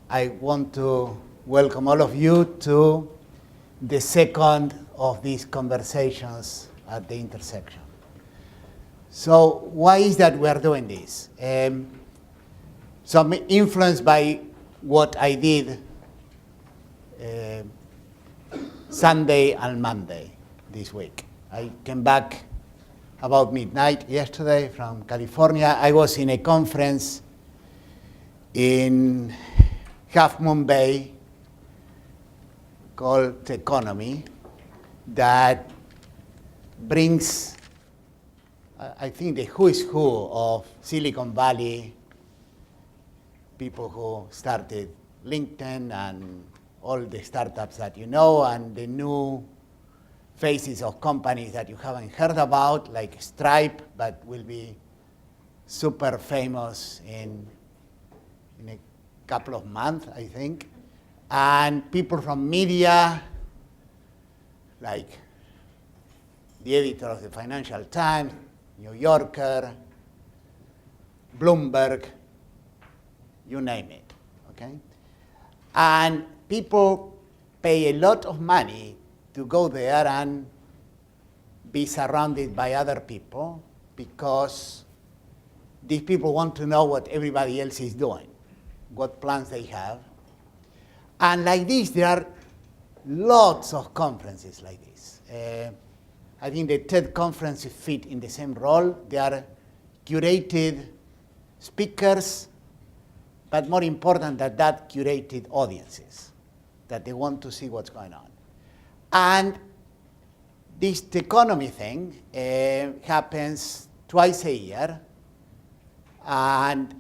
I want to welcome all of you to the second of these conversations at the intersection. So why is that we are doing this? So I'm influenced by what I did Sunday and Monday this week. I came back about midnight yesterday from California. I was in a conference in Half Moon Bay called Economy that brings, I think, the who is who of Silicon Valley, people who started LinkedIn and all the startups that you know, and the new faces of companies that you haven't heard about, like Stripe, but will be super famous in a couple of months, I think. And people from media, like the editor of the Financial Times, New Yorker, Bloomberg, you name it, okay? And people pay a lot of money to go there and be surrounded by other people because these people want to know what everybody else is doing, what plans they have. And like this, there are lots of conferences like this. I think the TED conferences fit in the same role. They are curated speakers, but more important than that, curated audiences, that they want to see what's going on. And this economy thing happens twice a year, and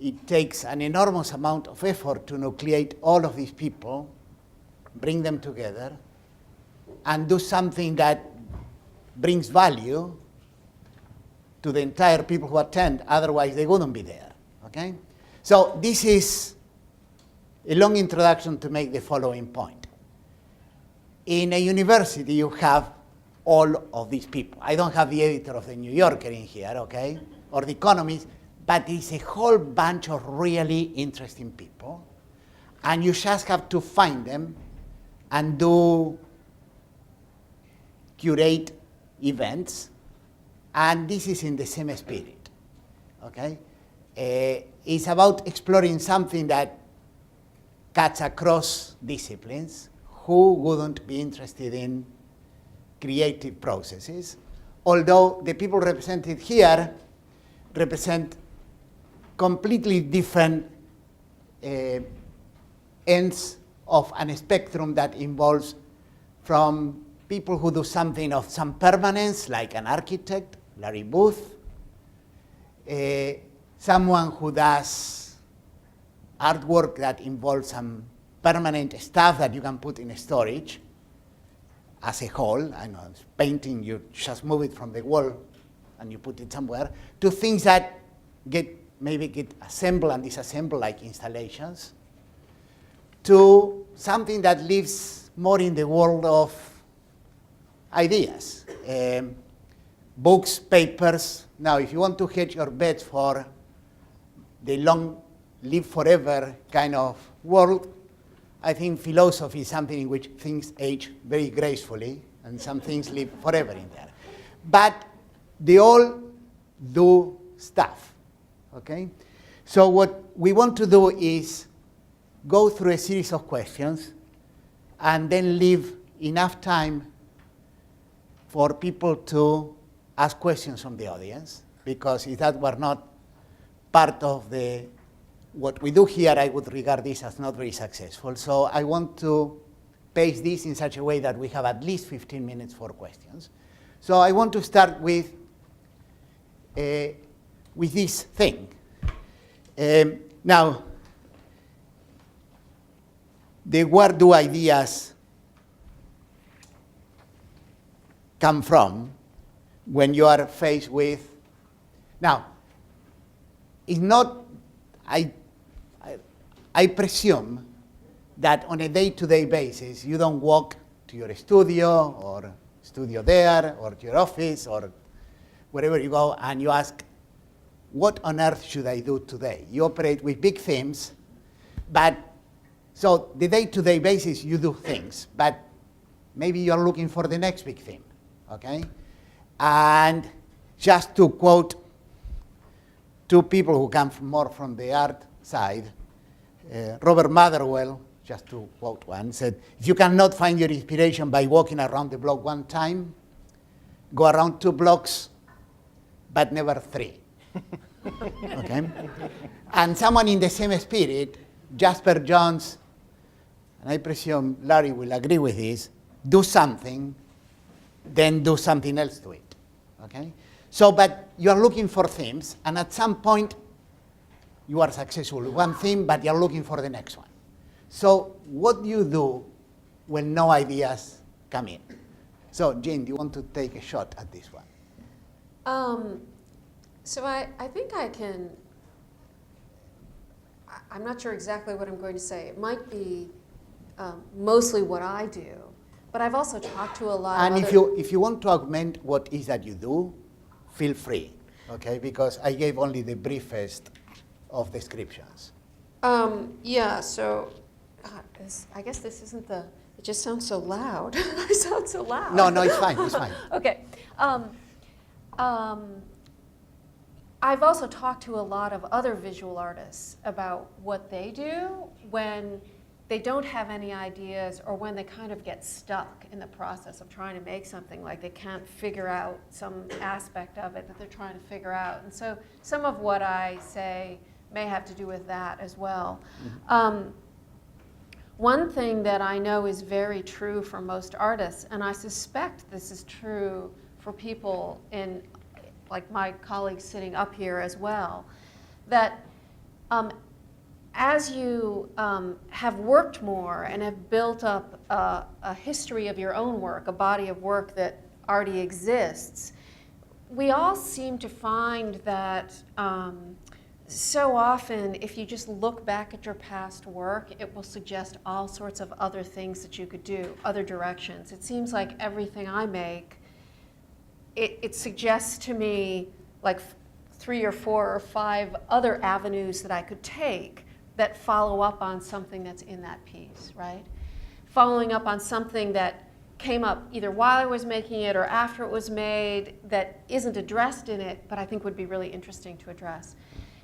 it takes an enormous amount of effort to nucleate all of these people, bring them together, and do something that brings value to the entire people who attend, otherwise they wouldn't be there, okay? So this is a long introduction to make the following point. In a university, you have all of these people. I don't have the editor of the New Yorker in here, okay, or the Economist, but it's a whole bunch of really interesting people, and you just have to find them and curate events, and this is in the same spirit, okay? It's about exploring something that cuts across disciplines. Who wouldn't be interested in creative processes? Although the people represented here represent completely different ends of a spectrum that involves from people who do something of some permanence, like an architect, Larry Booth, someone who does artwork that involves some permanent stuff that you can put in storage as a whole. I know, painting, you just move it from the wall and you put it somewhere, to things that maybe get assembled and disassembled like installations, to something that lives more in the world of ideas. Books, papers. Now, if you want to hedge your bets for the long live forever kind of world, I think philosophy is something in which things age very gracefully and some things live forever in there. But they all do stuff, okay? So what we want to do is go through a series of questions and then leave enough time for people to ask questions from the audience, because if that were not part of what we do here, I would regard this as not very successful. So I want to pace this in such a way that we have at least 15 minutes for questions. So I want to start with this thing. Now, where do ideas come from when you are faced with? Now, it's not, I presume that on a day-to-day basis, you don't walk to your studio or studio there or to your office or wherever you go and you ask, what on earth should I do today? You operate with big themes, but So the day-to-day basis, you do things, but maybe you're looking for the next big thing, okay? And just to quote two people who come more from the art side, Robert Motherwell, just to quote one, said, if you cannot find your inspiration by walking around the block one time, go around 2 blocks, but never 3. Okay? And someone in the same spirit, Jasper Johns, and I presume Larry will agree with this, do something, then do something else to it. Okay? So, but you are looking for themes, and at some point, you are successful with one theme, but you're looking for the next one. So what do you do when no ideas come in? So Jeanne, do you want to take a shot at this one? So I think I can, I'm not sure exactly what I'm going to say. It might be mostly what I do, but I've also talked to a lot and of if you want to augment what is that you do, feel free, okay? Because I gave only the briefest of descriptions. Yeah, so I guess this isn't the, it just sounds so loud. I sound so loud. No, it's fine, it's fine. Okay. I've also talked to a lot of other visual artists about what they do when they don't have any ideas or when they kind of get stuck in the process of trying to make something, like they can't figure out some aspect of it that they're trying to figure out. And so some of what I say may have to do with that as well. Mm-hmm. One thing that I know is very true for most artists, and I suspect this is true for people in, like my colleagues sitting up here as well, that as you have worked more and have built up a history of your own work, a body of work that already exists, we all seem to find that so often, if you just look back at your past work, it will suggest all sorts of other things that you could do, other directions. It seems like everything I make, it suggests to me like 3 or 4 or 5 other avenues that I could take that follow up on something that's in that piece, right? Following up on something that came up either while I was making it or after it was made that isn't addressed in it, but I think would be really interesting to address.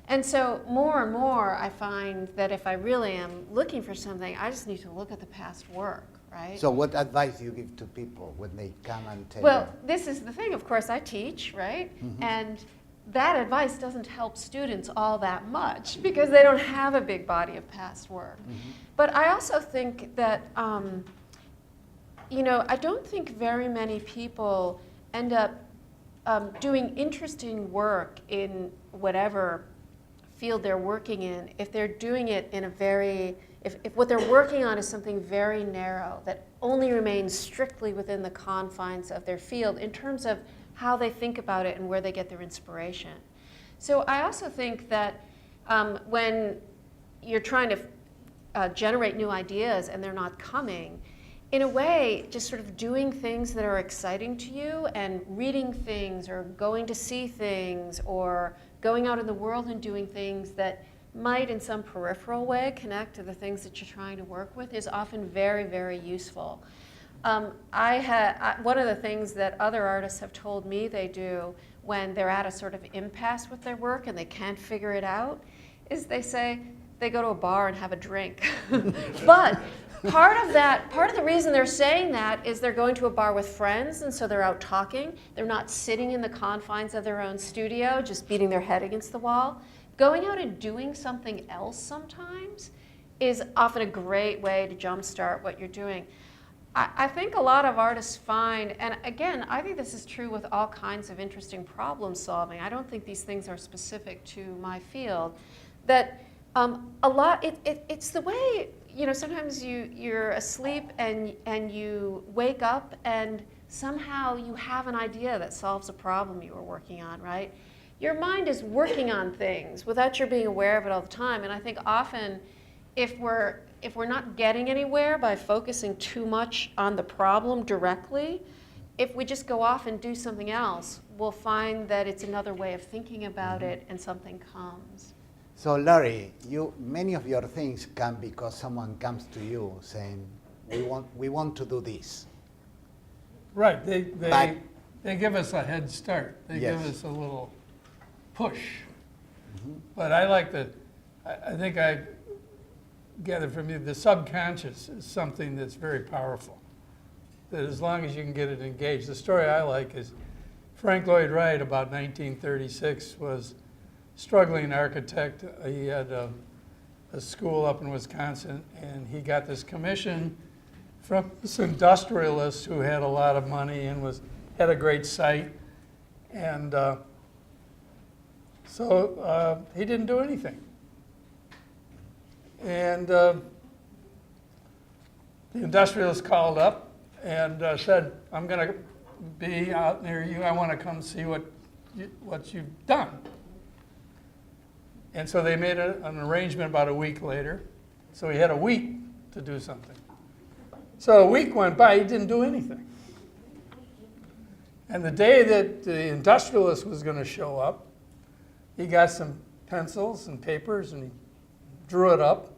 And so more and more I find that if I really am looking for something, I just need to look at the past work, right? So what advice do you give to people when they come and tell you? Well, this is the thing, of course, I teach, right? Mm-hmm. And that advice doesn't help students all that much because they don't have a big body of past work. Mm-hmm. But I also think that, you know, I don't think very many people end up doing interesting work in whatever field they're working in if they're doing it in a very, if what they're working on is something very narrow that only remains strictly within the confines of their field in terms of how they think about it and where they get their inspiration. So I also think that when you're trying to generate new ideas and they're not coming, in a way, just sort of doing things that are exciting to you and reading things or going to see things or going out in the world and doing things that might in some peripheral way connect to the things that you're trying to work with is often very, very useful. One of the things that other artists have told me they do when they're at a sort of impasse with their work and they can't figure it out is they say they go to a bar and have a drink. But part of the reason they're saying that is they're going to a bar with friends, and so they're out talking. They're not sitting in the confines of their own studio, just beating their head against the wall. Going out and doing something else sometimes is often a great way to jumpstart what you're doing. I think a lot of artists find, and again, I think this is true with all kinds of interesting problem solving. I don't think these things are specific to my field, that it's the way, you know, sometimes you're asleep and you wake up and somehow you have an idea that solves a problem you were working on, right? Your mind is working on things without your being aware of it all the time. And I think often if we're not getting anywhere by focusing too much on the problem directly, if we just go off and do something else, we'll find that it's another way of thinking about it and something comes. So Larry, many of your things come because someone comes to you saying, we want to do this. Right, they give us a head start. They Yes. give us a little push. But I think I gathered from you, the subconscious is something that's very powerful. That as long as you can get it engaged. The story I like is Frank Lloyd Wright, about 1936, was struggling architect. He had a school up in Wisconsin, and he got this commission from this industrialist who had a lot of money and had a great site. And so he didn't do anything. And the industrialist called up and said, I'm going to be out near you. I want to come see what you've done. And so they made an arrangement about a week later. So he had a week to do something. So a week went by, he didn't do anything. And the day that the industrialist was going to show up, he got some pencils and papers and he drew it up,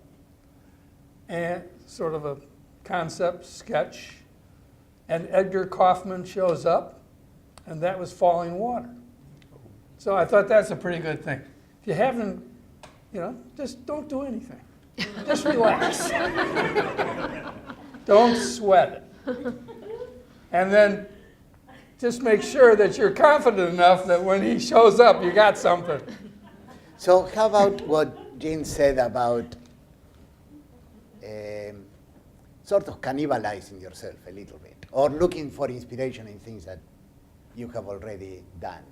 and sort of a concept sketch. And Edgar Kaufman shows up, and that was Falling Water. So I thought that's a pretty good thing. If you haven't, just don't do anything. Just relax. Don't sweat it. And then just make sure that you're confident enough that when he shows up, you got something. So how about what Jeanne said about sort of cannibalizing yourself a little bit, or looking for inspiration in things that you have already done?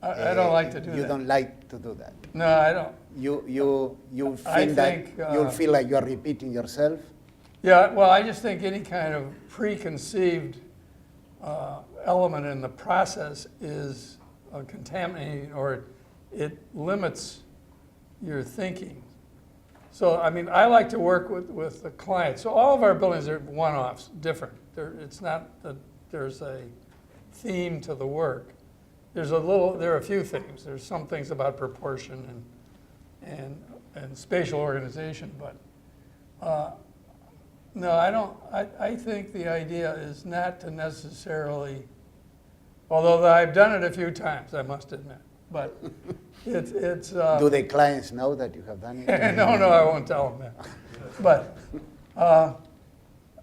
I don't like to do that. You don't like to do that? No, I don't. You I feel that think, you'll feel like you're repeating yourself? Yeah, well, I just think any kind of preconceived element in the process is contaminating, or it limits your thinking. So, I mean, I like to work with the client. So all of our buildings are one-offs, different. It's not that there's a theme to the work. There are a few things. There's some things about proportion and spatial organization, but no, I don't. I think the idea is not to necessarily, although I've done it a few times, I must admit, but it's. Do the clients know that you have done it? No, I won't tell them that. But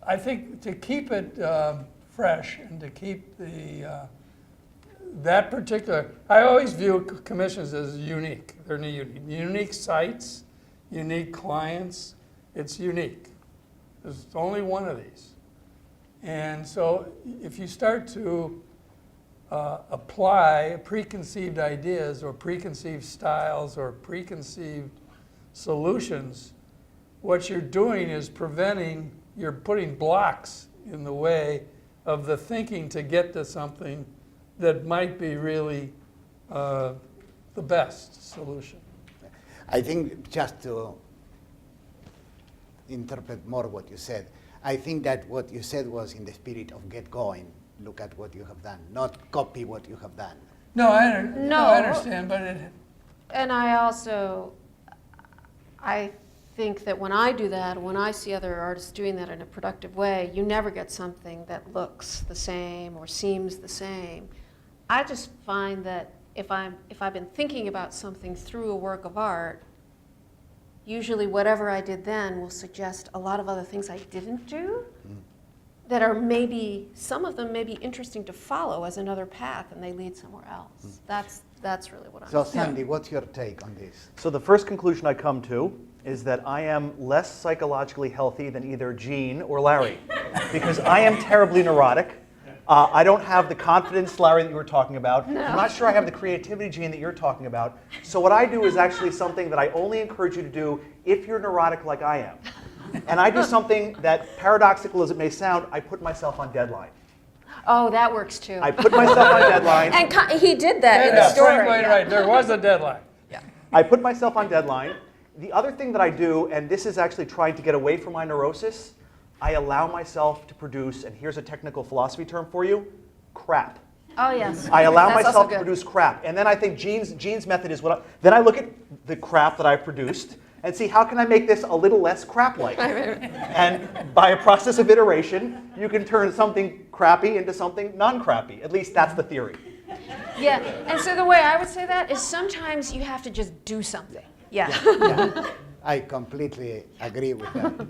I think to keep it fresh and to keep that particular, I always view commissions as unique. They're unique sites, unique clients. It's unique. There's only one of these. And so if you start to apply preconceived ideas or preconceived styles or preconceived solutions, what you're doing is you're putting blocks in the way of the thinking to get to something that might be really the best solution. I think, just to interpret more what you said, I think that what you said was in the spirit of get going, look at what you have done, not copy what you have done. No, I understand, but And I think that when I do that, when I see other artists doing that in a productive way, you never get something that looks the same or seems the same. I just find that if I've been thinking about something through a work of art, usually whatever I did then will suggest a lot of other things I didn't do that are some of them may be interesting to follow as another path, and they lead somewhere else. That's really what I'm saying. So Sandy, what's your take on this? So the first conclusion I come to is that I am less psychologically healthy than either Jeanne or Larry, because I am terribly neurotic. I don't have the confidence, Larry, that you were talking about. No. I'm not sure I have the creativity, Jeanne, that you're talking about. So what I do is actually something that I only encourage you to do if you're neurotic like I am. And I do something that, paradoxical as it may sound, I put myself on deadline. Oh, that works too. I put myself on deadline. And he did that in the story. Right. There was a deadline. Yeah. I put myself on deadline. The other thing that I do, and this is actually trying to get away from my neurosis, I allow myself to produce, and here's a technical philosophy term for you, crap. Oh, yes. I allow That's myself also to good. produce crap. And then I think Jeanne's method is then I look at the crap that I've produced and see how can I make this a little less crap-like. And by a process of iteration, you can turn something crappy into something non-crappy. At least that's the theory. Yeah, and so the way I would say that is sometimes you have to just do something. Yeah. Yeah, I completely agree with that.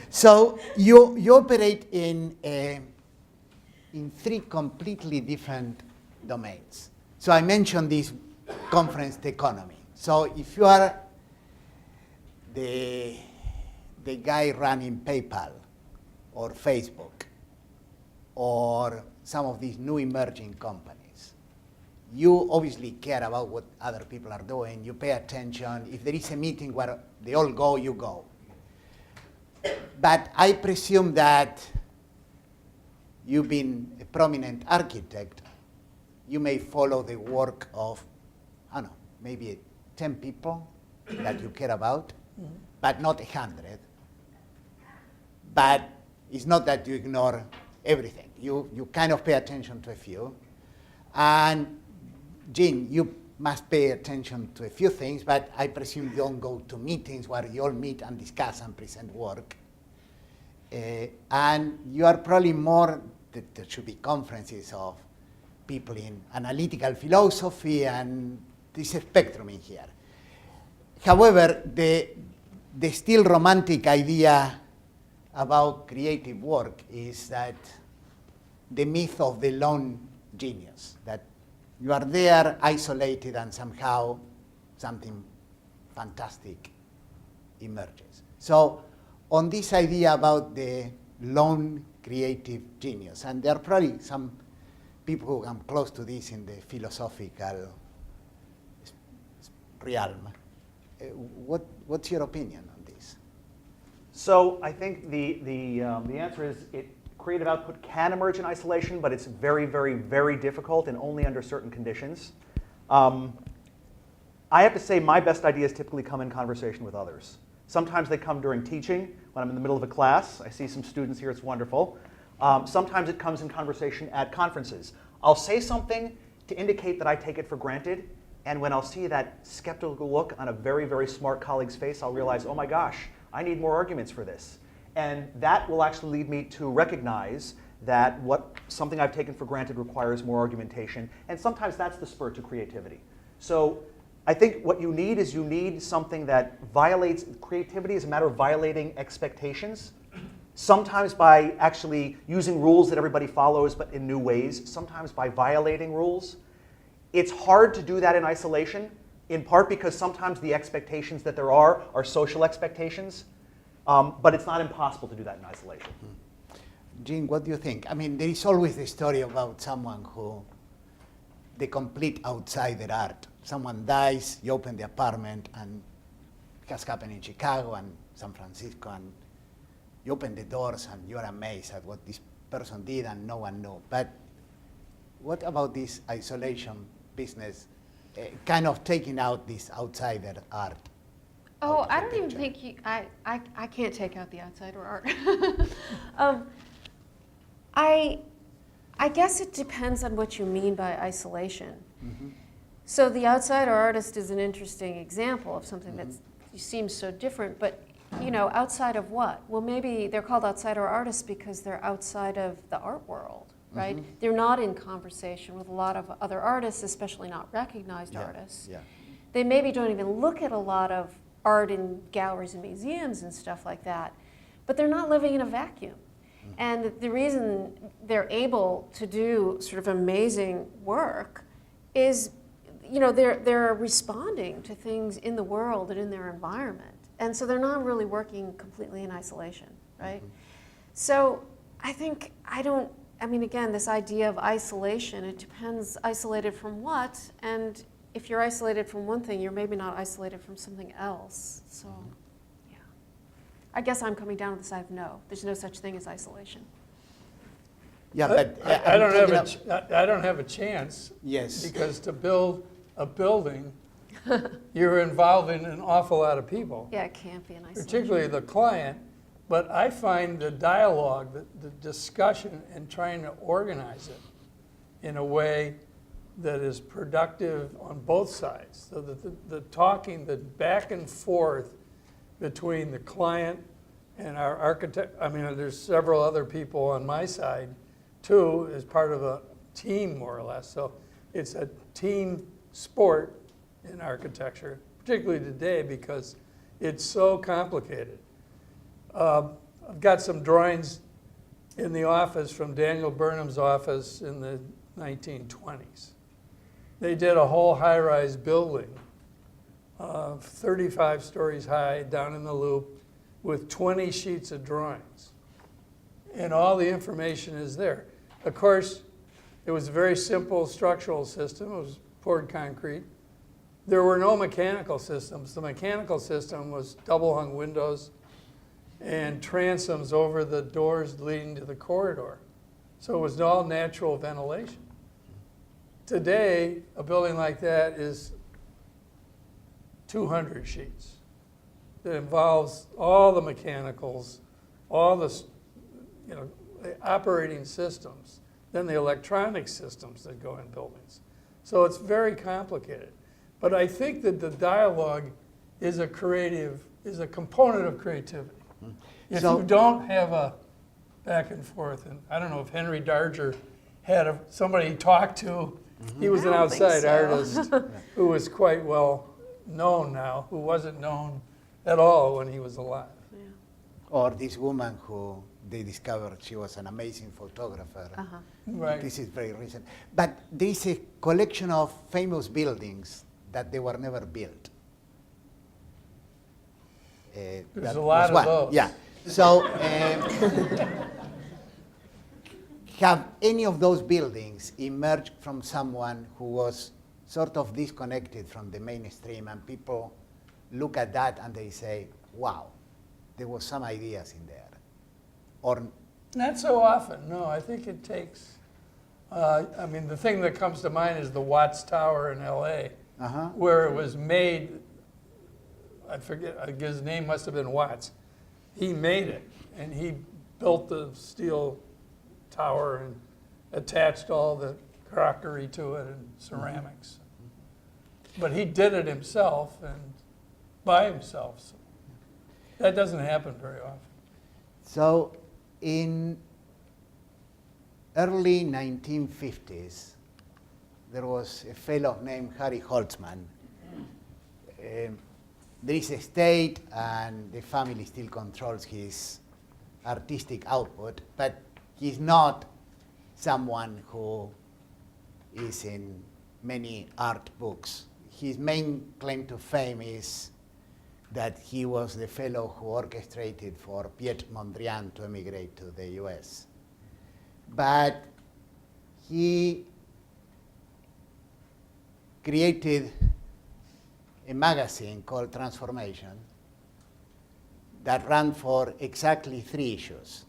So you operate in three completely different domains. So I mentioned this conference economy. So if you are the guy running PayPal or Facebook or some of these new emerging companies, you obviously care about what other people are doing. You pay attention. If there is a meeting where they all go, you go. But I presume that you've been a prominent architect. You may follow the work of, I don't know, maybe 10 people that you care about, but not 100. But it's not that you ignore everything. You kind of pay attention to a few. And Jeanne, you must pay attention to a few things, but I presume you don't go to meetings where you all meet and discuss and present work. And you are probably more, there should be conferences of people in analytical philosophy, and there's a spectrum in here. However, the still romantic idea about creative work is that the myth of the lone genius, that you are there isolated and somehow something fantastic emerges. So on this idea about the lone creative genius, and there are probably some people who come close to this in the philosophical realm. What's your opinion on this? So I think the answer is creative output can emerge in isolation, but it's very, very, very difficult and only under certain conditions. I have to say my best ideas typically come in conversation with others. Sometimes they come during teaching, when I'm in the middle of a class. I see some students here, it's wonderful. Sometimes it comes in conversation at conferences. I'll say something to indicate that I take it for granted, and when I'll see that skeptical look on a very, very smart colleague's face, I'll realize, oh my gosh, I need more arguments for this. And that will actually lead me to recognize that something I've taken for granted requires more argumentation, and sometimes that's the spur to creativity. So I think what you need is something that violates, creativity is a matter of violating expectations, sometimes by actually using rules that everybody follows but in new ways, sometimes by violating rules. It's hard to do that in isolation, in part because sometimes the expectations that there are social expectations, but it's not impossible to do that in isolation. Jeanne, what do you think? I mean, there is always the story about someone who, the complete outsider art. Someone dies, you open the apartment, and it has happened in Chicago and San Francisco, and you open the doors and you're amazed at what this person did and no one knew. But what about this isolation business, kind of taking out this outsider art? Oh, I don't even think I can't take out the outsider art. I guess it depends on what you mean by isolation. Mm-hmm. So the outsider artist is an interesting example of something that seems so different, but outside of what? Well, maybe they're called outsider artists because they're outside of the art world, right? Mm-hmm. They're not in conversation with a lot of other artists, especially not recognized artists. Yeah. They maybe don't even look at a lot of art in galleries and museums and stuff like that, but they're not living in a vacuum. Mm-hmm. And the reason they're able to do sort of amazing work is, they're responding to things in the world and in their environment. And so they're not really working completely in isolation, right? Mm-hmm. So I think, again, this idea of isolation, it depends isolated from what, and if you're isolated from one thing, you're maybe not isolated from something else. So, yeah. I guess I'm coming down to the side of no. There's no such thing as isolation. Yeah, but I don't have a chance. Yes. Because to build a building, you're involving an awful lot of people. Yeah, it can't be an isolation. Particularly the client. But I find the dialogue, the discussion, and trying to organize it in a way that is productive on both sides, so that the talking, the back and forth between the client and our architect, I mean, there's several other people on my side too, as part of a team more or less. So it's a team sport in architecture, particularly today because it's so complicated. I've got some drawings in the office from Daniel Burnham's office in the 1920s. They did a whole high-rise building, 35 stories high, down in the Loop, with 20 sheets of drawings. And all the information is there. Of course, it was a very simple structural system. It was poured concrete. There were no mechanical systems. The mechanical system was double-hung windows and transoms over the doors leading to the corridor. So it was all natural ventilation. Today, a building like that is 200 sheets. It involves all the mechanicals, all the the operating systems, then the electronic systems that go in buildings. So it's very complicated. But I think that the dialogue is a component of creativity. If you don't have a back and forth, and I don't know if Henry Darger had somebody he talked to. He was an outside artist who was quite well known now, who wasn't known at all when he was alive. Yeah. Or this woman who they discovered she was an amazing photographer. Right. This is very recent. But there is a collection of famous buildings that they were never built. There's a lot of those. Yeah. So, have any of those buildings emerged from someone who was sort of disconnected from the mainstream, and people look at that and they say, wow, there was some ideas in there? Or not so often, no. I think it takes, I mean, the thing that comes to mind is the Watts Tower in LA, where it was made, I forget, his name must have been Watts. He made it, and he built the steel tower and attached all the crockery to it and ceramics. But he did it himself and by himself. So that doesn't happen very often. so in early 1950s, there was a fellow named Harry Holtzman. There is a state, and the family still controls his artistic output, but he's not someone who is in many art books. His main claim to fame is that he was the fellow who orchestrated for Piet Mondrian to emigrate to the US. But he created a magazine called Transformation that ran for exactly 3 issues.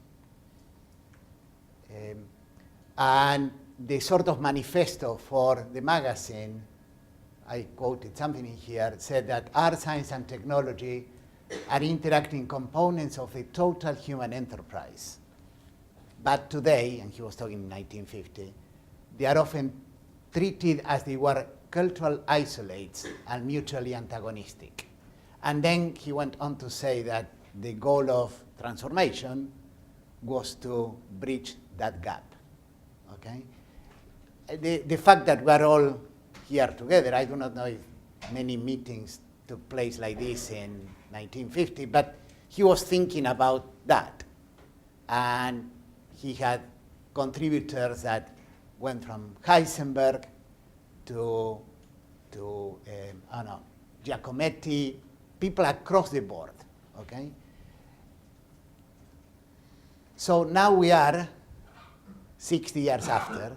And the sort of manifesto for the magazine, I quoted something in here, said that art, science, and technology are interacting components of a total human enterprise. But today, and he was talking in 1950, they are often treated as they were cultural isolates and mutually antagonistic. And then he went on to say that the goal of transformation was to bridge that gap. Okay? The fact that we're all here together, I do not know if many meetings took place like this in 1950, but he was thinking about that. And he had contributors that went from Heisenberg to I don't know, Giacometti, people across the board, okay? So now we are 60 years after.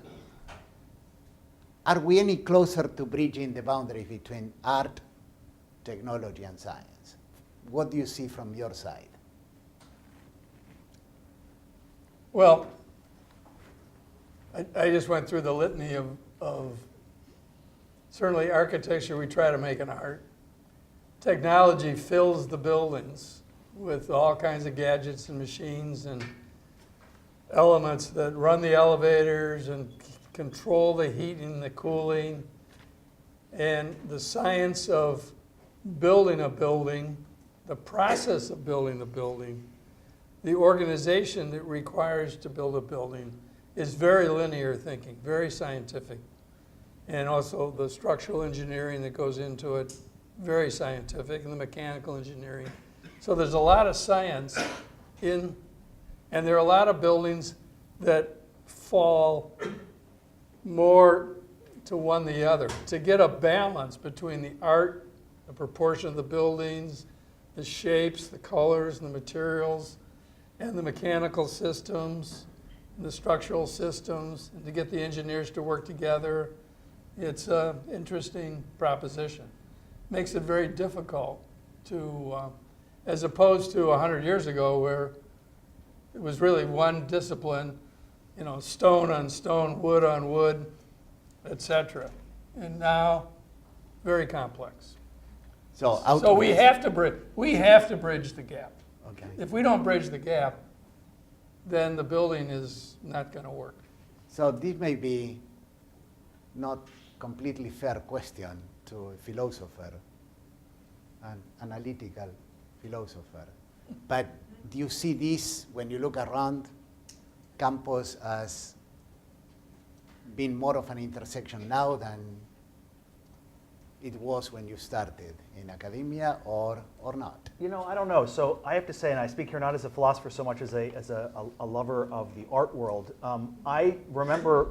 Are we any closer to bridging the boundary between art, technology, and science? What do you see from your side? Well, I just went through the litany of certainly architecture, we try to make an art. Technology fills the buildings with all kinds of gadgets and machines and elements that run the elevators and control the heating, the cooling, and the science of building a building, the process of building a building, the organization that requires to build a building is very linear thinking, very scientific. And also the structural engineering that goes into it, very scientific, and the mechanical engineering. So there's a lot of science in, and there are a lot of buildings that fall more to one than the other. To get a balance between the art, the proportion of the buildings, the shapes, the colors, and the materials, and the mechanical systems, and the structural systems, and to get the engineers to work together, it's an interesting proposition. Makes it very difficult to, as opposed to 100 years ago where it was really one discipline, you know, stone on stone, wood on wood, etc. And now, very complex. So we have to bridge the gap. Okay. If we don't bridge the gap, then the building is not going to work. So this may be not completely fair question to a philosopher, an analytical philosopher. But do you see this when you look around campus as being more of an intersection now than it was when you started in academia, or not? You know, I don't know. So I have to say, and I speak here not as a philosopher so much as a lover of the art world. I remember,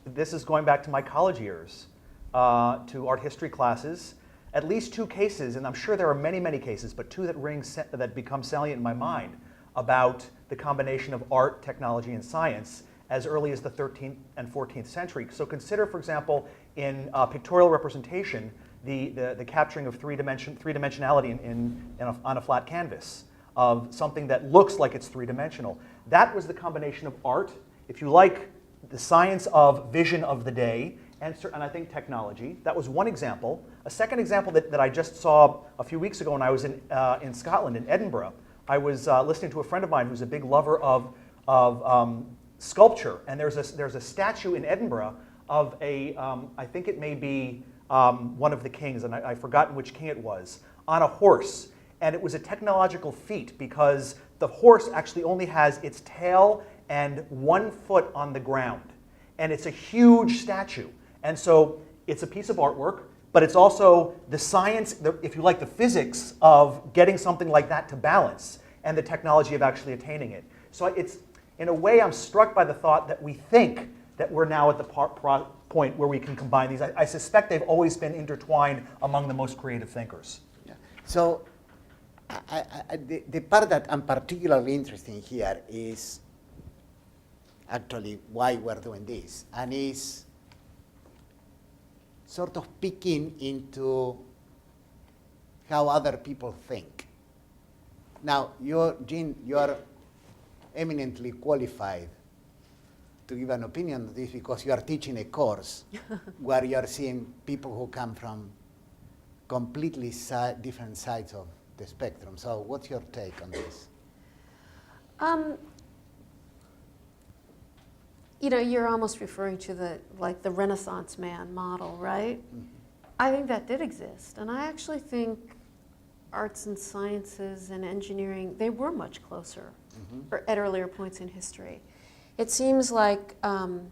this is going back to my college years, to art history classes, at least two cases, and I'm sure there are many, many cases, but two that become salient in my mind about the combination of art, technology, and science as early as the 13th and 14th century. So consider, for example, in pictorial representation, the capturing of three-dimensionality on a flat canvas of something that looks like it's three-dimensional. That was the combination of art, if you like, the science of vision of the day, and I think technology. That was one example. A second example that I just saw a few weeks ago when I was in Scotland, in Edinburgh. I was listening to a friend of mine who's a big lover of sculpture, and there's a statue in Edinburgh of I think it may be one of the kings, and I've forgotten which king it was, on a horse. And it was a technological feat because the horse actually only has its tail and 1 foot on the ground. And it's a huge statue. And so it's a piece of artwork, but it's also the science, if you like, the physics of getting something like that to balance and the technology of actually attaining it. So it's, in a way, I'm struck by the thought that we think that we're now at the point where we can combine these. I suspect they've always been intertwined among the most creative thinkers. Yeah. So the part that I'm particularly interested in here is actually why we're doing this, and is sort of peeking into how other people think. Now, Jeanne, you're eminently qualified to give an opinion on this because you are teaching a course where you are seeing people who come from completely different sides of the spectrum. So what's your take on this? You know, you're almost referring to the Renaissance man model, right? Mm-hmm. I think that did exist, and I actually think arts and sciences and engineering, they were much closer at earlier points in history. It seems like the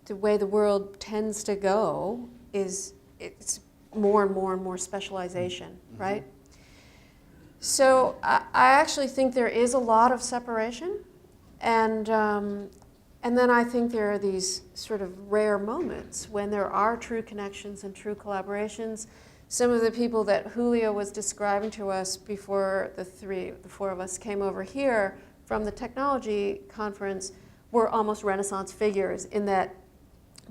way the world tends to go is it's more and more and more specialization, right? So I actually think there is a lot of separation. And then I think there are these sort of rare moments when there are true connections and true collaborations. Some of the people that Julio was describing to us before the four of us came over here from the technology conference were almost Renaissance figures, in that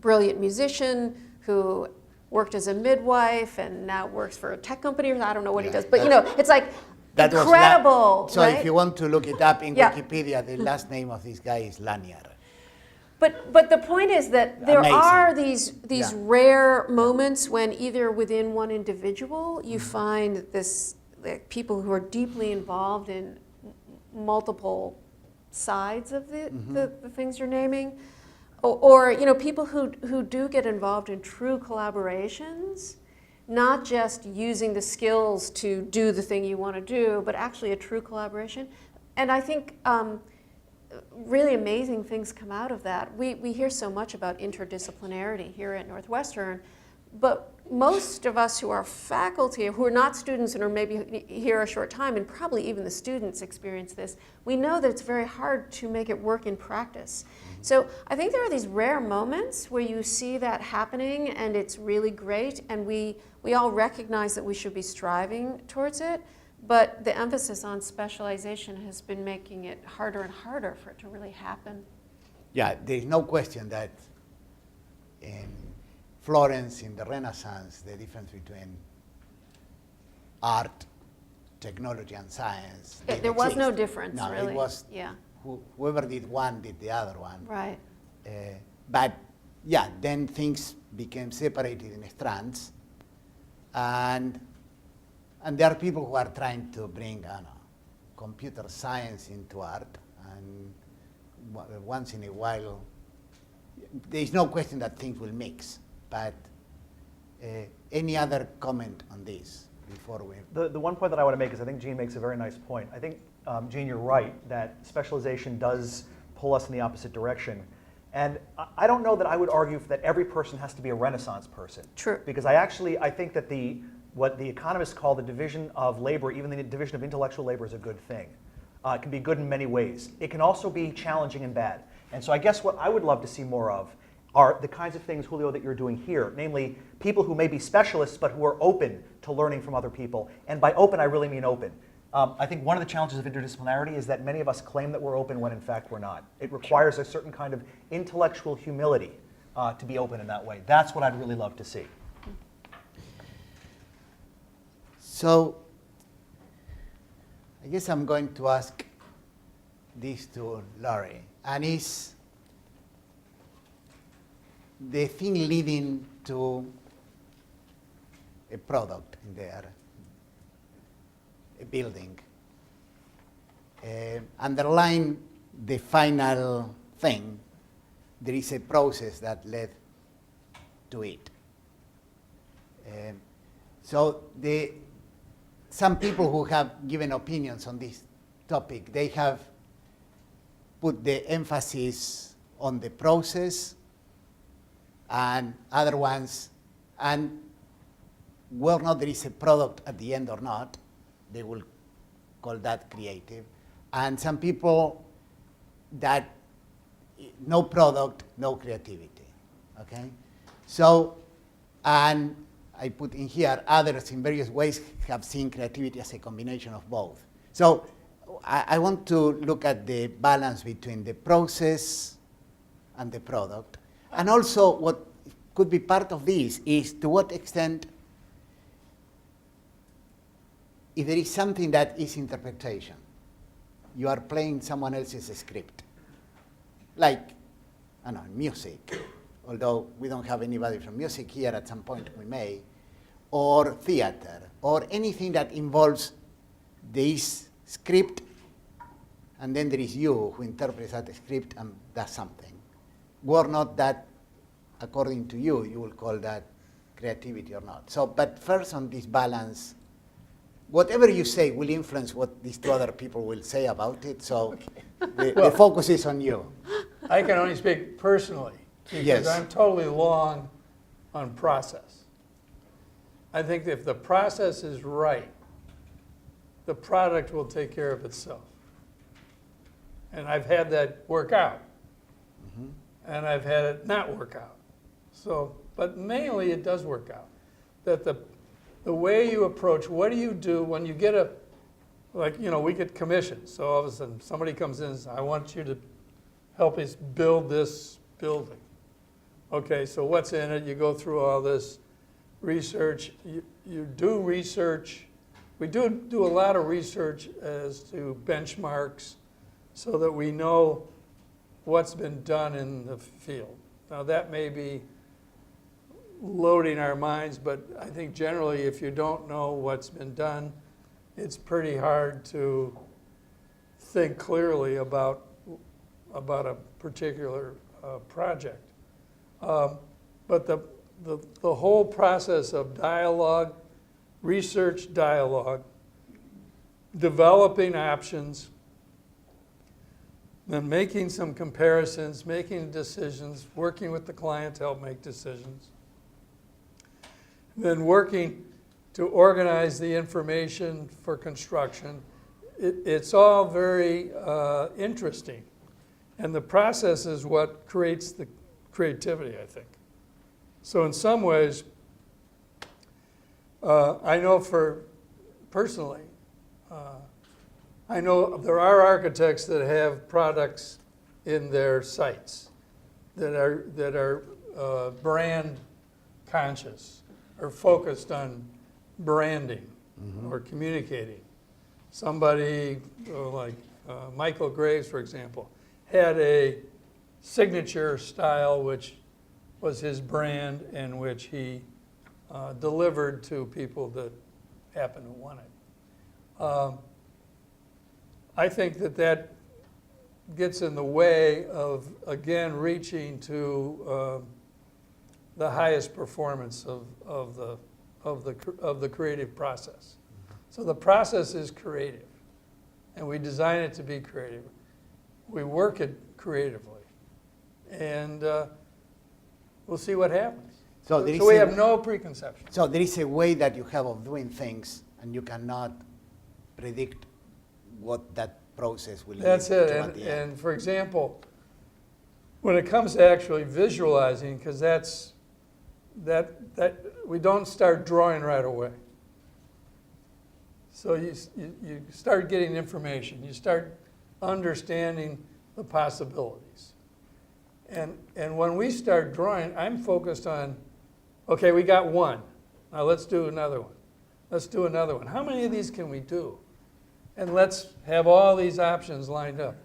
brilliant musician who worked as a midwife and now works for a tech company, or I don't know what he does, but you know, it's like, that incredible, so right? If you want to look it up in Wikipedia, the last name of this guy is Lanier. But the point is that there Amazing. Are these rare moments when either within one individual you find this people who are deeply involved in multiple sides of the things you're naming, or people who do get involved in true collaborations, not just using the skills to do the thing you want to do, but actually a true collaboration. And I think really amazing things come out of that. We hear so much about interdisciplinarity here at Northwestern, but most of us who are faculty, who are not students and are maybe here a short time, and probably even the students experience this, we know that it's very hard to make it work in practice. So I think there are these rare moments where you see that happening and it's really great, and we all recognize that we should be striving towards it, but the emphasis on specialization has been making it harder and harder for it to really happen. Yeah, there's no question that in Florence, in the Renaissance, the difference between art, technology, and science. There was no difference, no, really. It was yeah. Whoever did one did the other one. Right. But yeah, then things became separated in strands, and there are people who are trying to bring, I don't know, computer science into art, and once in a while, there is no question that things will mix. But any other comment on this before we? The one point that I want to make is I think Jeanne makes a very nice point. I think, Jeanne, you're right that specialization does pull us in the opposite direction. And I don't know that I would argue that every person has to be a Renaissance person. True. Because I think that what the economists call the division of labor, even the division of intellectual labor, is a good thing. It can be good in many ways. It can also be challenging and bad. And so I guess what I would love to see more of are the kinds of things, Julio, that you're doing here, namely people who may be specialists but who are open to learning from other people. And by open, I really mean open. I think one of the challenges of interdisciplinarity is that many of us claim that we're open when in fact we're not. It requires a certain kind of intellectual humility to be open in that way. That's what I'd really love to see. So I guess I'm going to ask this to Laurie, and it's the thing leading to a product in there, a building. Underlying the final thing, there is a process that led to it. So some people who have given opinions on this topic, they have put the emphasis on the process, and other ones, and whether or not there is a product at the end or not, they will call that creative. And some people that no product, no creativity, okay? So, and I put in here, others in various ways have seen creativity as a combination of both. So I want to look at the balance between the process and the product. And also what could be part of this is to what extent, if there is something that is interpretation, you are playing someone else's script, like, I don't know, music, although we don't have anybody from music here, at some point we may, or theater, or anything that involves this script, and then there is you who interprets that script and does something. Were not that, according to you, you will call that creativity or not. So, but first on this balance, whatever you say will influence what these two other people will say about it, so the focus is on you. I can only speak personally, because Yes. I'm totally long on process. I think if the process is right, the product will take care of itself. And I've had that work out. And I've had it not work out. So, but mainly it does work out. That the way you approach, what do you do when you get we get commissions. So all of a sudden somebody comes in and says, I want you to help us build this building. Okay, so what's in it? You go through all this research. You do research. We do a lot of research as to benchmarks so that we know what's been done in the field. Now that may be loading our minds, but I think generally if you don't know what's been done, it's pretty hard to think clearly about a particular project. But the whole process of dialogue, research dialogue, developing options, then making some comparisons, making decisions, working with the client to help make decisions, then working to organize the information for construction. It's all very interesting. And the process is what creates the creativity, I think. So in some ways, I know personally, I know there are architects that have products in their sites that are brand conscious or focused on branding or communicating. Somebody like Michael Graves, for example, had a signature style which was his brand and which he delivered to people that happened to want it. I think that gets in the way of, again, reaching to the highest performance of the creative process. So the process is creative, and we design it to be creative. We work it creatively, and we'll see what happens. So we have no preconception. So there is a way that you have of doing things, and you cannot predict what that process will lead to. That's it. At the end. And for example, when it comes to actually visualizing, because that we don't start drawing right away. So you start getting information. You start understanding the possibilities. And when we start drawing, I'm focused on, okay, we got one. Now let's do another one. Let's do another one. How many of these can we do? And let's have all these options lined up.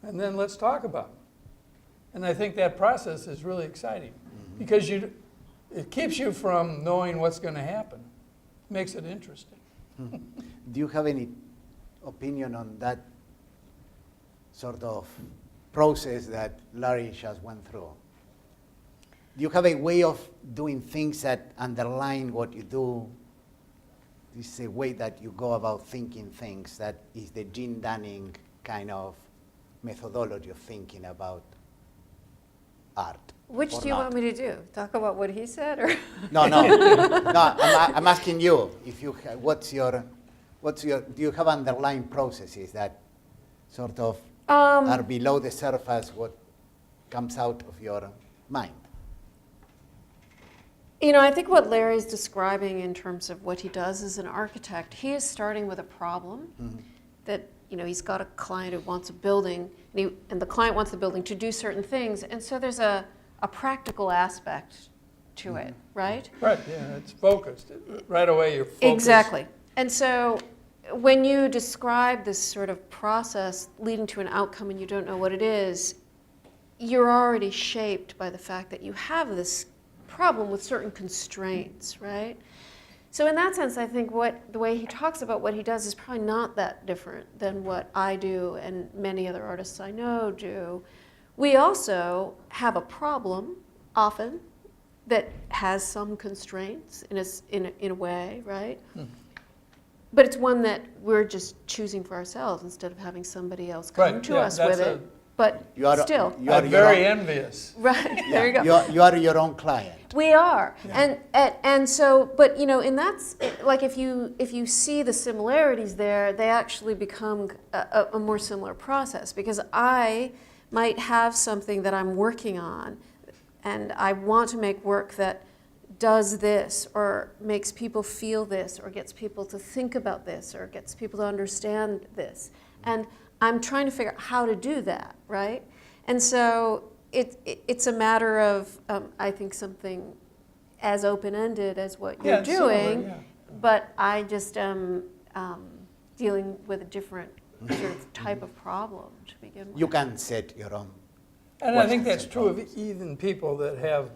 And then let's talk about them. And I think that process is really exciting because it keeps you from knowing what's going to happen. Makes it interesting. Do you have any opinion on that sort of process that Larry just went through? Do you have a way of doing things that underline what you do? This is a way that you go about thinking things that is the Jeanne Dunning kind of methodology of thinking about art. Which do you want me to do? Talk about what he said, or? No. I'm asking you if you do you have underlying processes that sort of are below the surface? What comes out of your mind? You know, I think what Larry's describing in terms of what he does as an architect, he is starting with a problem that, you know, he's got a client who wants a building, and the client wants the building to do certain things, and so there's a practical aspect to it, right? Right, yeah, it's focused. Right away you're focused. Exactly. And so when you describe this sort of process leading to an outcome and you don't know what it is, you're already shaped by the fact that you have this problem with certain constraints, right? So in that sense, I think the way he talks about what he does is probably not that different than what I do and many other artists I know do. We also have a problem often that has some constraints in a way, right? But it's one that we're just choosing for ourselves instead of having somebody else come to us with it. But still, I'm very envious. Right, there you go. You are your own client. We are, and so, but you know, like if you see the similarities there, they actually become a more similar process, because I might have something that I'm working on, and I want to make work that does this, or makes people feel this, or gets people to think about this, or gets people to understand this, and I'm trying to figure out how to do that, right? And so it's a matter of, I think, something as open-ended as what you're doing, but I just am dealing with a different sort of type of problem to begin with. You can set your own. And I think that's true of even people that have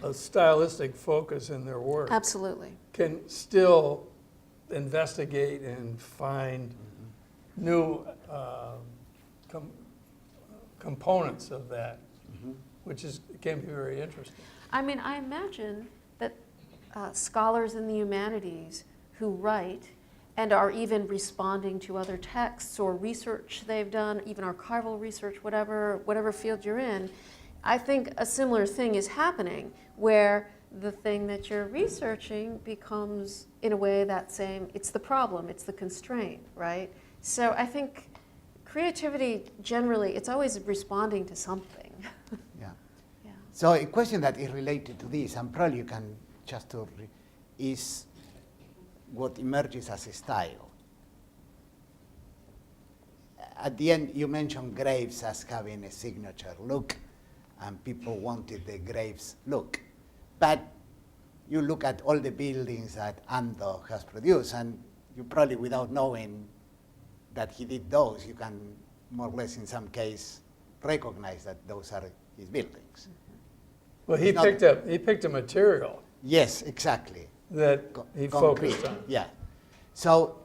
a stylistic focus in their work. Absolutely. Can still investigate and find new components of that, which can be very interesting. I mean, I imagine that scholars in the humanities who write and are even responding to other texts or research they've done, even archival research, whatever field you're in, I think a similar thing is happening where the thing that you're researching becomes, in a way, that same, it's the problem, it's the constraint, right? So I think creativity generally, it's always responding to something. Yeah. Yeah. So a question that is related to this, and probably you can just is what emerges as a style. At the end, you mentioned Graves as having a signature look, and people wanted the Graves look. But you look at all the buildings that Ando has produced, and you probably, without knowing that he did those, you can more or less, in some case, recognize that those are his buildings. Well, he picked a material. Yes, exactly. That he Concrete, focused on. yeah. So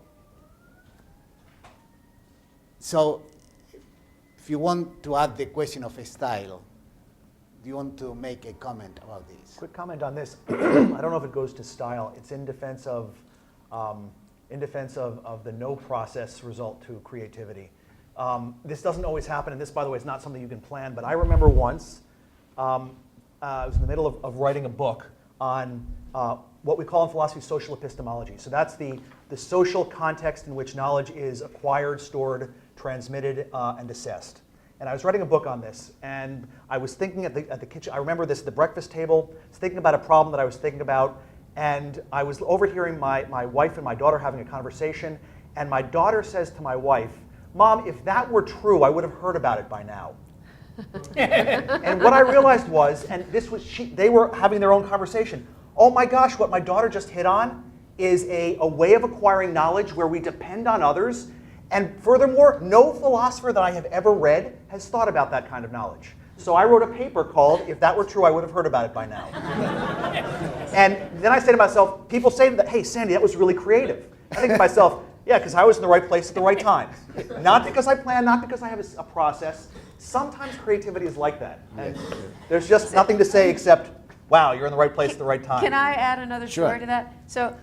if you want to add the question of a style, do you want to make a comment about this? Quick comment on this. I don't know if it goes to style. It's in defense of the no process result to creativity. This doesn't always happen, and this, by the way, is not something you can plan. But I remember once I was in the middle of writing a book on what we call in philosophy social epistemology. So that's the social context in which knowledge is acquired, stored, transmitted, and assessed. And I was writing a book on this, and I was thinking at the kitchen, I remember this at the breakfast table, I was thinking about a problem that I was thinking about, and I was overhearing my wife and my daughter having a conversation, and my daughter says to my wife, "Mom, if that were true, I would have heard about it by now." And what I realized was, and this was, they were having their own conversation, oh my gosh, what my daughter just hit on is a way of acquiring knowledge where we depend on others. And furthermore, no philosopher that I have ever read has thought about that kind of knowledge. So I wrote a paper called, "If That Were True, I Would Have Heard About It by Now." And then I say to myself, people say that, "Hey, Sandy, that was really creative." I think to myself, yeah, because I was in the right place at the right time. Not because I planned, not because I have a process. Sometimes creativity is like that. And there's just nothing to say except, wow, you're in the right place at the right time. Can I add another story to that? So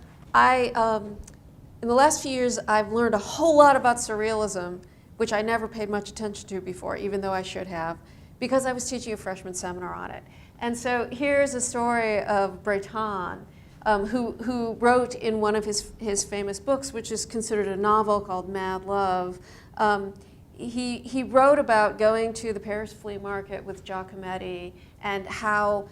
in the last few years, I've learned a whole lot about surrealism, which I never paid much attention to before, even though I should have, because I was teaching a freshman seminar on it. And so here's a story of Breton, who wrote in one of his famous books, which is considered a novel called Mad Love. He wrote about going to the Paris flea market with Giacometti and how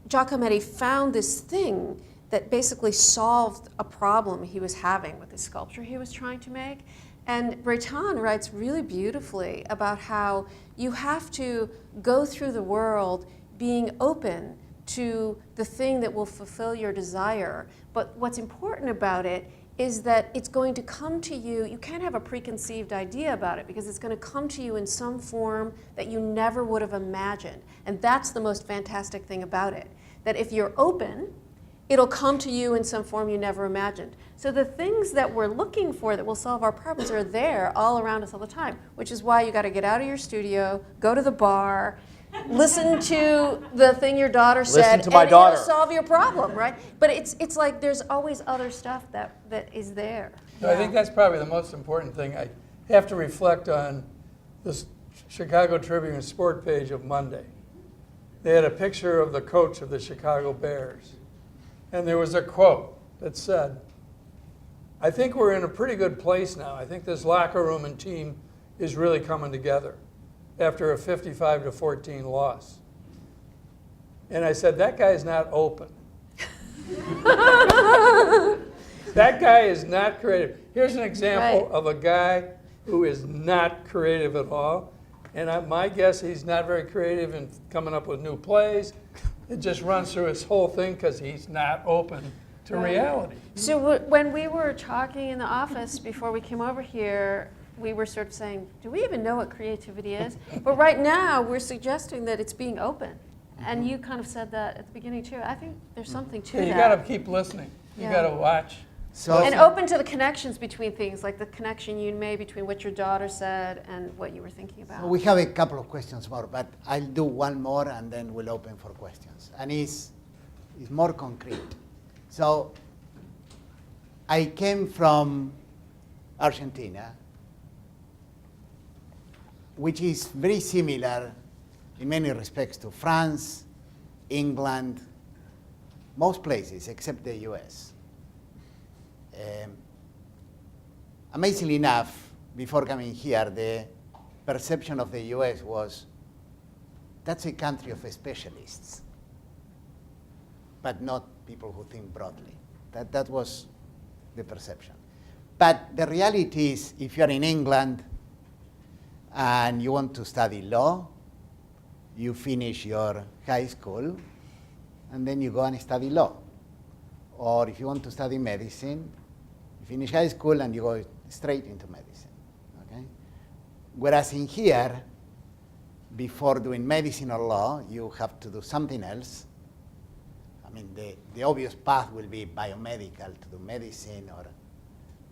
Giacometti found this thing that basically solved a problem he was having with the sculpture he was trying to make. And Breton writes really beautifully about how you have to go through the world being open to the thing that will fulfill your desire. But what's important about it is that it's going to come to you. You can't have a preconceived idea about it because it's going to come to you in some form that you never would have imagined. And that's the most fantastic thing about it, that if you're open, it'll come to you in some form you never imagined. So the things that we're looking for that will solve our problems are there all around us all the time, which is why you got to get out of your studio, go to the bar, listen to the thing your daughter said, and it'll solve your problem, right? But it's like there's always other stuff that is there. So I think that's probably the most important thing. I have to reflect on this Chicago Tribune sport page of Monday. They had a picture of the coach of the Chicago Bears. And there was a quote that said, "I think we're in a pretty good place now. I think this locker room and team is really coming together after a 55-14 loss." And I said, that guy is not open. That guy is not creative. Here's an example of a guy who is not creative at all. And my guess, he's not very creative in coming up with new plays. It just runs through his whole thing because he's not open to reality. So when we were talking in the office before we came over here, we were sort of saying, do we even know what creativity is? But right now, we're suggesting that it's being open. And you kind of said that at the beginning, too. I think there's something to that. You got to keep listening. You got to watch So, And open to the connections between things, like the connection you made between what your daughter said and what you were thinking about. so we have a couple of questions more, but I'll do one more and then we'll open for questions. And it's more concrete. So I came from Argentina, which is very similar in many respects to France, England, most places except the US. Amazingly enough, before coming here, the perception of the US was that's a country of specialists, but not people who think broadly. That was the perception. But the reality is, if you're in England and you want to study law, you finish your high school and then you go and study law. Or if you want to study medicine, you finish high school and you go straight into medicine. Okay? Whereas in here, before doing medicine or law, you have to do something else. I mean, the obvious path will be biomedical to do medicine or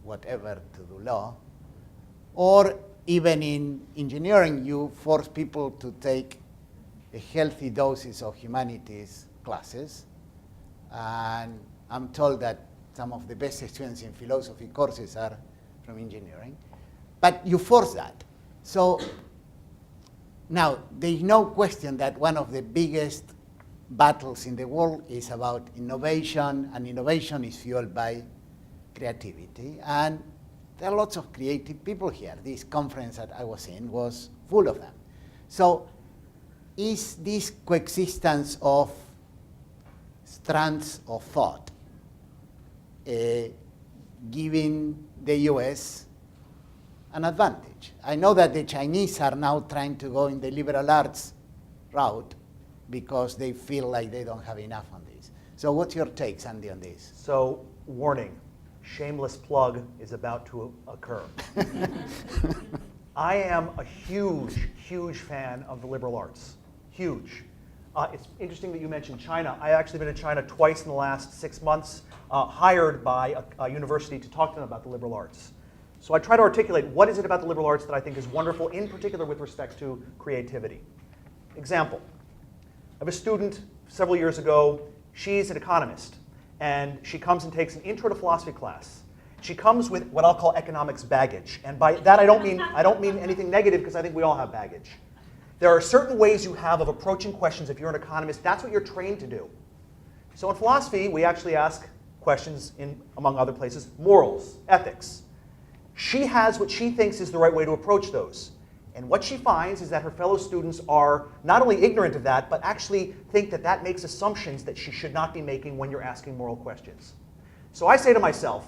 whatever to do law. Or even in engineering, you force people to take a healthy doses of humanities classes. And I'm told that some of the best students in philosophy courses are from engineering. But you force that. So now, there's no question that one of the biggest battles in the world is about innovation, and innovation is fueled by creativity. And there are lots of creative people here. This conference that I was in was full of them. So is this coexistence of strands of thought giving the US an advantage? I know that the Chinese are now trying to go in the liberal arts route because they feel like they don't have enough on this. So what's your take, Sandy, on this? So, warning, shameless plug is about to occur. I am a huge, huge fan of the liberal arts. Huge. It's interesting that you mentioned China. I've actually been to China twice in the last 6 months, hired by a university to talk to them about the liberal arts. So I try to articulate what is it about the liberal arts that I think is wonderful, in particular with respect to creativity. Example, I have a student several years ago. She's an economist, and she comes and takes an intro to philosophy class. She comes with what I'll call economics baggage, and by that I don't mean anything negative, because I think we all have baggage. There are certain ways you have of approaching questions if you're an economist. That's what you're trained to do. So in philosophy, we actually ask questions in, among other places, morals, ethics. She has what she thinks is the right way to approach those. And what she finds is that her fellow students are not only ignorant of that, but actually think that that makes assumptions that she should not be making when you're asking moral questions. So I say to myself,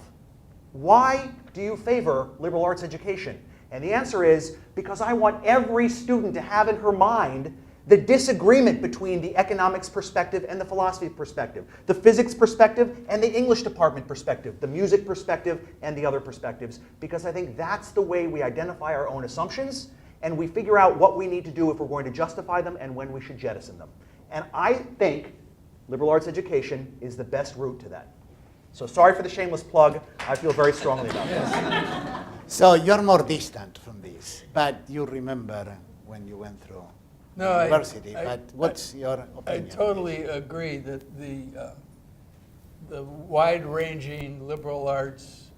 why do you favor liberal arts education? And the answer is, because I want every student to have in her mind the disagreement between the economics perspective and the philosophy perspective, the physics perspective and the English department perspective, the music perspective and the other perspectives, because I think that's the way we identify our own assumptions, and we figure out what we need to do if we're going to justify them and when we should jettison them. And I think liberal arts education is the best route to that. So sorry for the shameless plug. I feel very strongly about this. So you're more distant from this, but you remember when you went through university. But what's your opinion? I totally agree that the wide-ranging liberal arts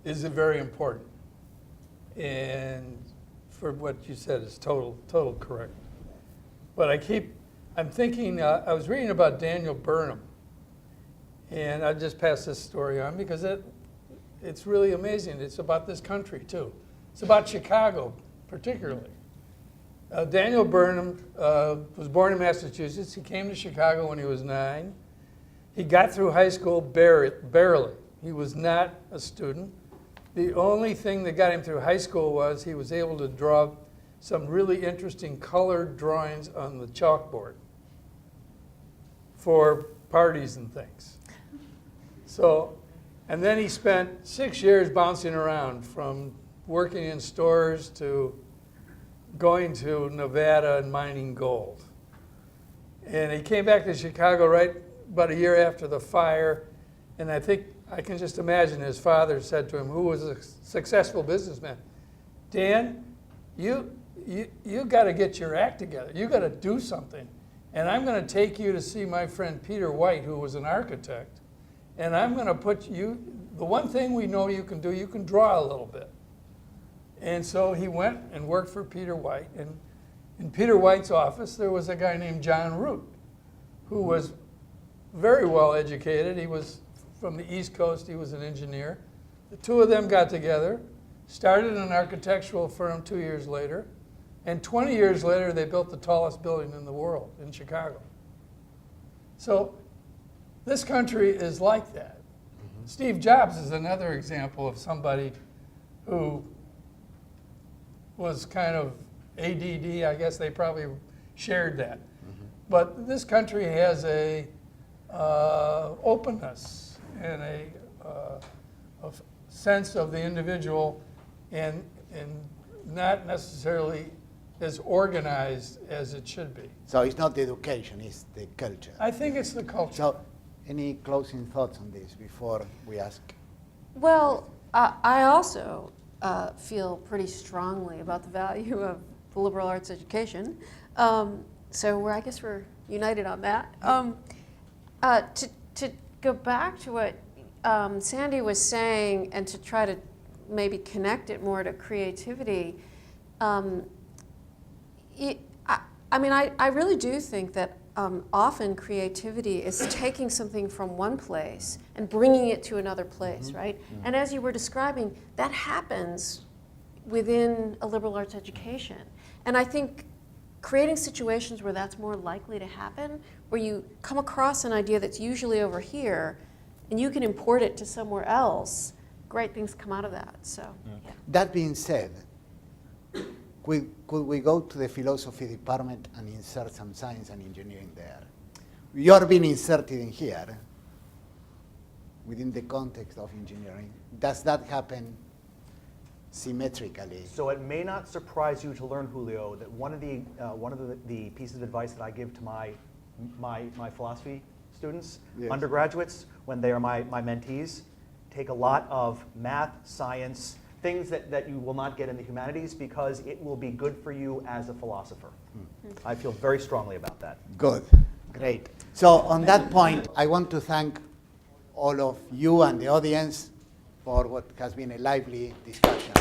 is very important, and for what you said is total correct. But I'm thinking. I was reading about Daniel Burnham, and I just pass this story on because it's really amazing. It's about this country too. It's about Chicago particularly. Daniel Burnham was born in Massachusetts. He came to Chicago when he was 9. He got through high school barely. He was not a student. The only thing that got him through high school was he was able to draw some really interesting colored drawings on the chalkboard for parties and things. So, and then he spent 6 years bouncing around, from working in stores to going to Nevada and mining gold. And he came back to Chicago right about a year after the fire, and I think I can just imagine his father said to him, who was a successful businessman, Dan, you got to get your act together. You got to do something. And I'm going to take you to see my friend Peter White, who was an architect. And I'm going to put you, the one thing we know you can do, you can draw a little bit. And so he went and worked for Peter White. And in Peter White's office, there was a guy named John Root, who was very well educated. He was from the East Coast. He was an engineer. The two of them got together, started an architectural firm 2 years later, and 20 years later, they built the tallest building in the world in Chicago. So this country is like that. Mm-hmm. Steve Jobs is another example of somebody who was kind of ADD. I guess they probably shared that. Mm-hmm. But this country has a openness and a sense of the individual, and not necessarily as organized as it should be. So it's not the education, it's the culture. I think it's the culture. So any closing thoughts on this before we ask? Well, I also feel pretty strongly about the value of the liberal arts education. So I guess we're united on that. To go back to what Sandy was saying, and to try to maybe connect it more to creativity, I really do think that often creativity is taking something from one place and bringing it to another place, mm-hmm. right? Mm-hmm. And as you were describing, that happens within a liberal arts education. And I think creating situations where that's more likely to happen, where you come across an idea that's usually over here, and you can import it to somewhere else, great things come out of that. So, yeah. That being said, could we go to the philosophy department and insert some science and engineering there? You're being inserted in here within the context of engineering. Does that happen symmetrically? So it may not surprise you to learn, Julio, that one of the pieces of advice that I give to my philosophy students, yes. undergraduates, when they are my mentees, take a lot of math, science, things that you will not get in the humanities, because it will be good for you as a philosopher. I feel very strongly about that. Good, great. So on that point, I want to thank all of you and the audience for what has been a lively discussion.